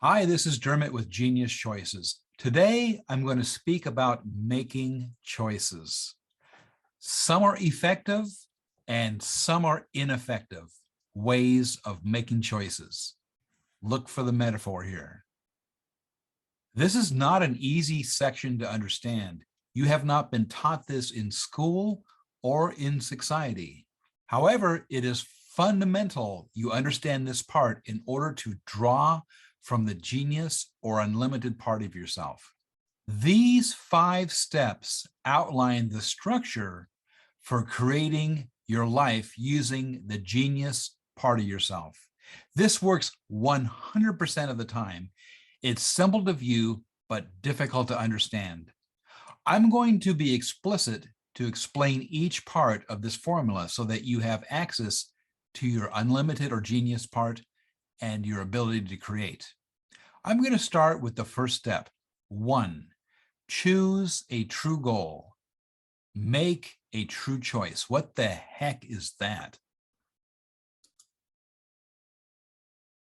Hi, this is Dermot with Genius Choices. Today, I'm going to speak about making choices. Some are effective and some are ineffective ways of making choices. Look for the metaphor here. This is not an easy section to understand. You have not been taught this in school or in society. However, it is fundamental you understand this part in order to draw from the genius or unlimited part of yourself. These 5 steps outline the structure for creating your life using the genius part of yourself. This works 100% of the time. It's simple to view, but difficult to understand. I'm going to be explicit to explain each part of this formula so that you have access to your unlimited or genius part and your ability to create. I'm going to start with the first step. 1, choose a true goal. Make a true choice. What the heck is that?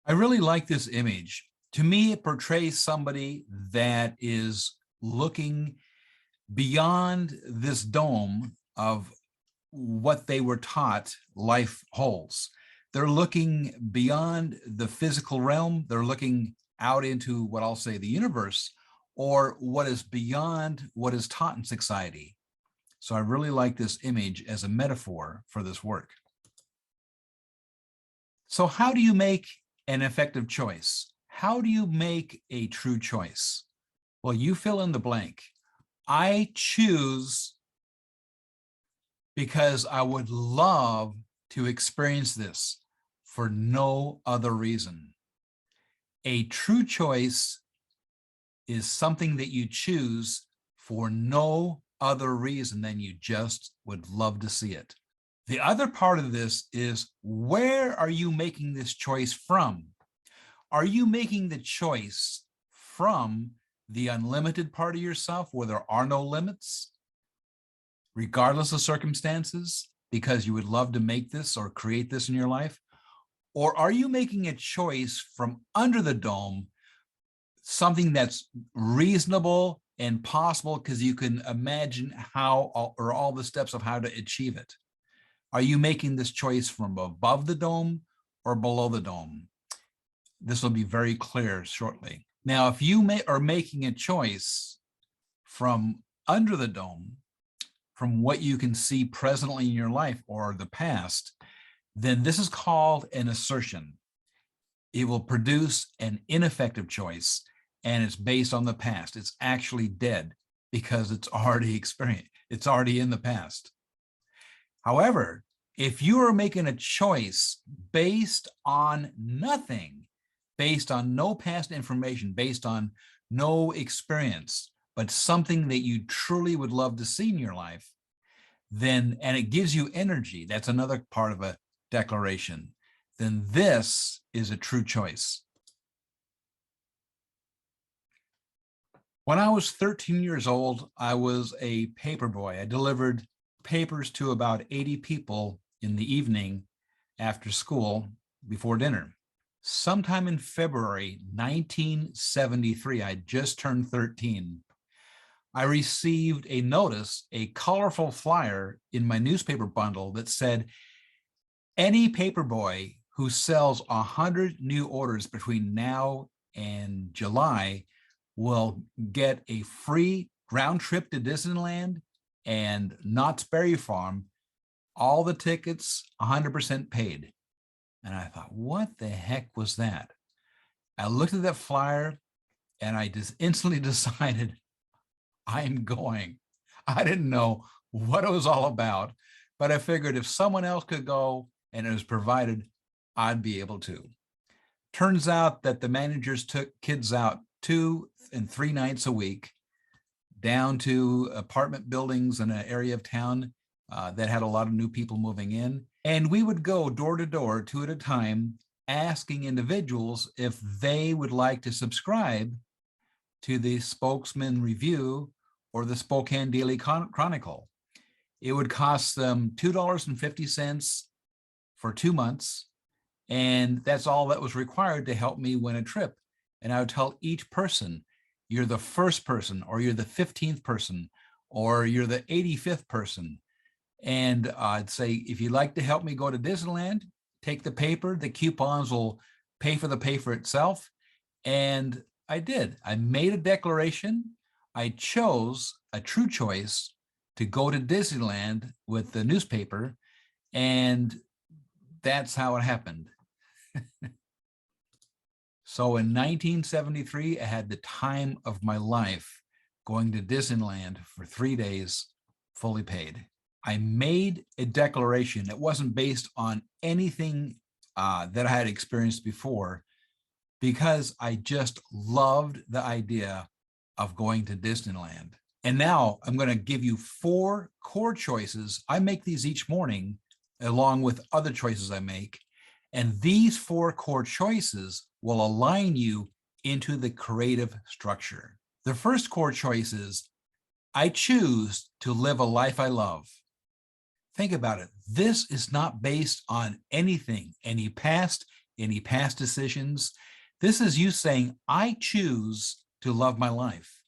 I really like this image. To me, it portrays somebody that is looking beyond this dome of what they were taught life holds. They're looking beyond the physical realm. They're looking out into what I'll say the universe, or what is beyond what is taught in society. So I really like this image as a metaphor for this work. So how do you make an effective choice? How do you make a true choice? Well, you fill in the blank. I choose because I would love to experience this for no other reason. A true choice is something that you choose for no other reason than you just would love to see it. The other part of this is, where are you making this choice from? Are you making the choice from the unlimited part of yourself where there are no limits, regardless of circumstances, because you would love to make this or create this in your life? Or are you making a choice from under the dome, something that's reasonable and possible because you can imagine how, or all the steps of how to achieve it? Are you making this choice from above the dome or below the dome? This will be very clear shortly. Now, if you are making a choice from under the dome, from what you can see presently in your life or the past, then this is called an assertion. It will produce an ineffective choice, and it's based on the past. It's actually dead because it's already experienced. It's already in the past. However, if you are making a choice based on nothing, based on no past information, based on no experience, but something that you truly would love to see in your life, then, and it gives you energy, that's another part of a declaration, then this is a true choice. When I was 13 years old, I was a paper boy. I delivered papers to about 80 people in the evening after school before dinner. Sometime in February 1973, I just turned 13. I received a notice, a colorful flyer in my newspaper bundle that said, any paper boy who sells 100 new orders between now and July will get a free round trip to Disneyland and Knott's Berry Farm, all the tickets 100% paid. And I thought, what the heck was that? I looked at that flyer and I just instantly decided I'm going. I didn't know what it was all about, but I figured if someone else could go and it was provided, I'd be able to. Turns out that the managers took kids out 2 and 3 nights a week down to apartment buildings in an area of town that had a lot of new people moving in. And we would go door to door, 2 at a time, asking individuals if they would like to subscribe to the Spokesman Review or the Spokane Daily Chronicle. It would cost them $2.50 for 2 months. And that's all that was required to help me win a trip. And I would tell each person, you're the first person, or you're the 15th person, or you're the 85th person. And I'd say, if you'd like to help me go to Disneyland, take the paper. The coupons will pay for the paper itself. And I did. I made a declaration. I chose a true choice to go to Disneyland with the newspaper. And that's how it happened. So in 1973, I had the time of my life going to Disneyland for 3 days, fully paid. I made a declaration. It wasn't based on anything that I had experienced before, because I just loved the idea of going to Disneyland. And now I'm going to give you 4 core choices. I make these each morning along with other choices I make. And these 4 core choices will align you into the creative structure. The first core choice is, I choose to live a life I love. Think about it. This is not based on anything, any past decisions. This is you saying, I choose to love my life.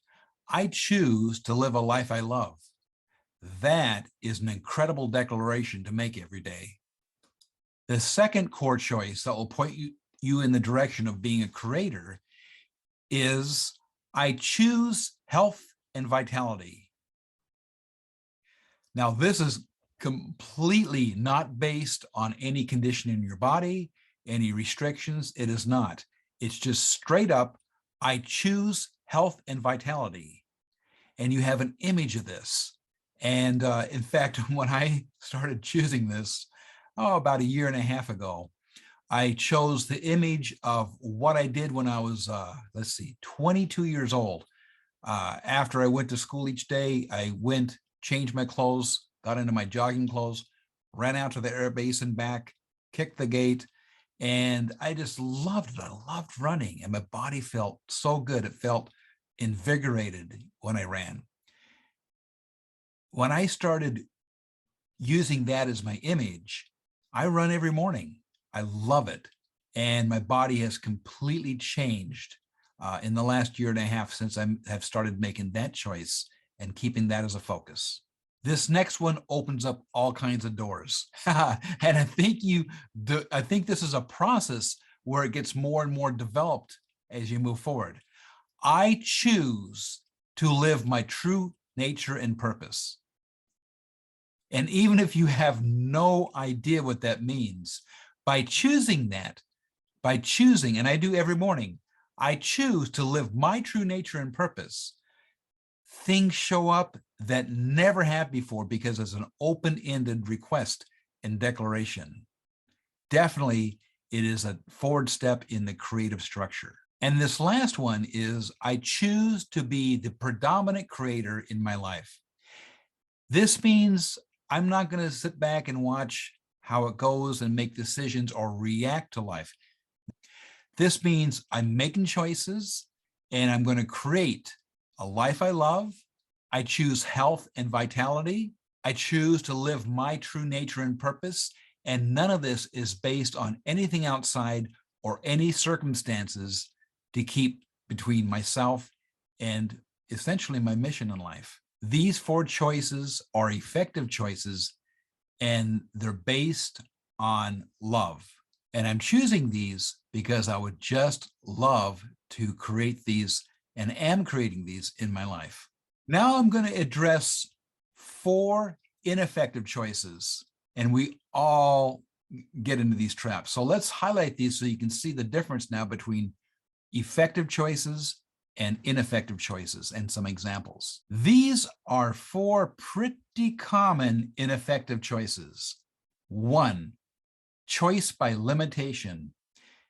I choose to live a life I love. That is an incredible declaration to make every day. The second core choice that will point you in the direction of being a creator is, I choose health and vitality. Now, this is completely not based on any condition in your body, any restrictions. It is not. It's just straight up, I choose health and vitality. And you have an image of this. And in fact, when I started choosing this, about 1.5 years ago, I chose the image of what I did when I was, 22 years old. After I went to school each day, I went, changed my clothes, got into my jogging clothes, ran out to the air base and back, kicked the gate, and I just loved it. I loved running, and my body felt so good. It felt invigorated when I ran. When I started using that as my image, I run every morning. I love it. And my body has completely changed in the last 1.5 years since I have started making that choice and keeping that as a focus. This next one opens up all kinds of doors. And I think this is a process where it gets more and more developed as you move forward. I choose to live my true nature and purpose. And even if you have no idea what that means, by choosing that, and I do every morning, I choose to live my true nature and purpose, things show up that never have before, because it's an open-ended request and declaration. Definitely, it is a forward step in the creative structure. And this last one is, I choose to be the predominant creator in my life. This means I'm not going to sit back and watch how it goes and make decisions or react to life. This means I'm making choices and I'm going to create a life I love. I choose health and vitality. I choose to live my true nature and purpose. And none of this is based on anything outside or any circumstances to keep between myself and essentially my mission in life. These 4 choices are effective choices, and they're based on love. And I'm choosing these because I would just love to create these, and am creating these in my life. Now I'm going to address 4 ineffective choices, and we all get into these traps. So let's highlight these so you can see the difference now between effective choices and ineffective choices, and some examples. These are 4 pretty common ineffective choices. 1, choice by limitation.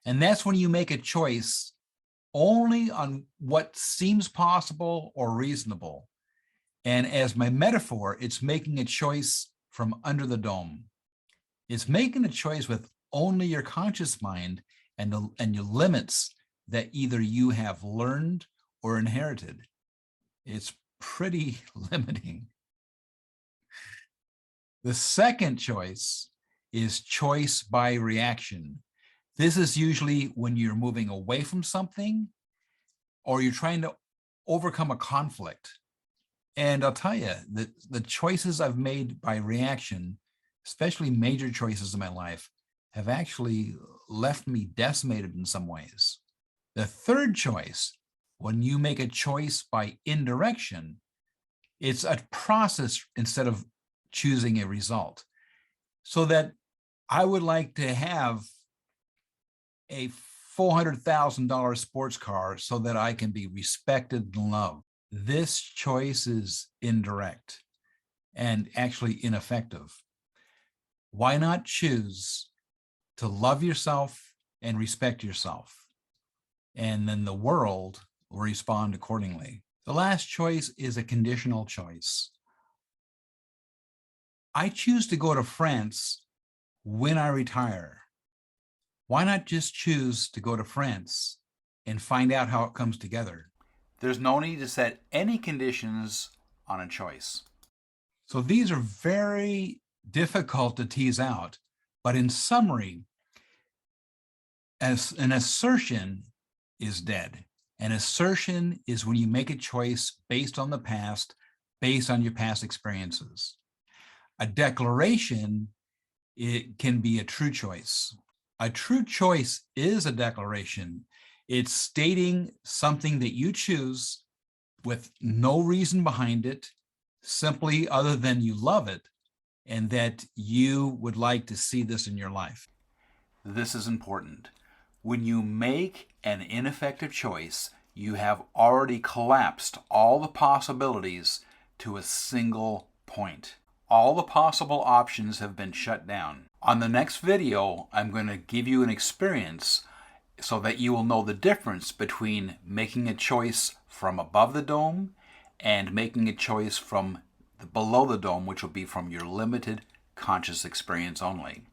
And that's when you make a choice only on what seems possible or reasonable. And as my metaphor, it's making a choice from under the dome. It's making a choice with only your conscious mind and your limits that either you have learned or inherited. It's pretty limiting. The second choice is choice by reaction. This is usually when you're moving away from something or you're trying to overcome a conflict. And I'll tell you that the choices I've made by reaction, especially major choices in my life, have actually left me decimated in some ways. The third choice, when you make a choice by indirection, it's a process instead of choosing a result. So that I would like to have a $400,000 sports car so that I can be respected and loved. This choice is indirect and actually ineffective. Why not choose to love yourself and respect yourself? And then the world will respond accordingly. The last choice is a conditional choice. I choose to go to France when I retire. Why not just choose to go to France and find out how it comes together? There's no need to set any conditions on a choice. So these are very difficult to tease out, but in summary, as an assertion is dead. An assertion is when you make a choice based on the past, based on your past experiences. A declaration, it can be a true choice. A true choice is a declaration. It's stating something that you choose with no reason behind it, simply other than you love it and that you would like to see this in your life. This is important. When you make an ineffective choice, you have already collapsed all the possibilities to a single point. All the possible options have been shut down. On the next video, I'm going to give you an experience so that you will know the difference between making a choice from above the dome and making a choice from below the dome, which will be from your limited conscious experience only.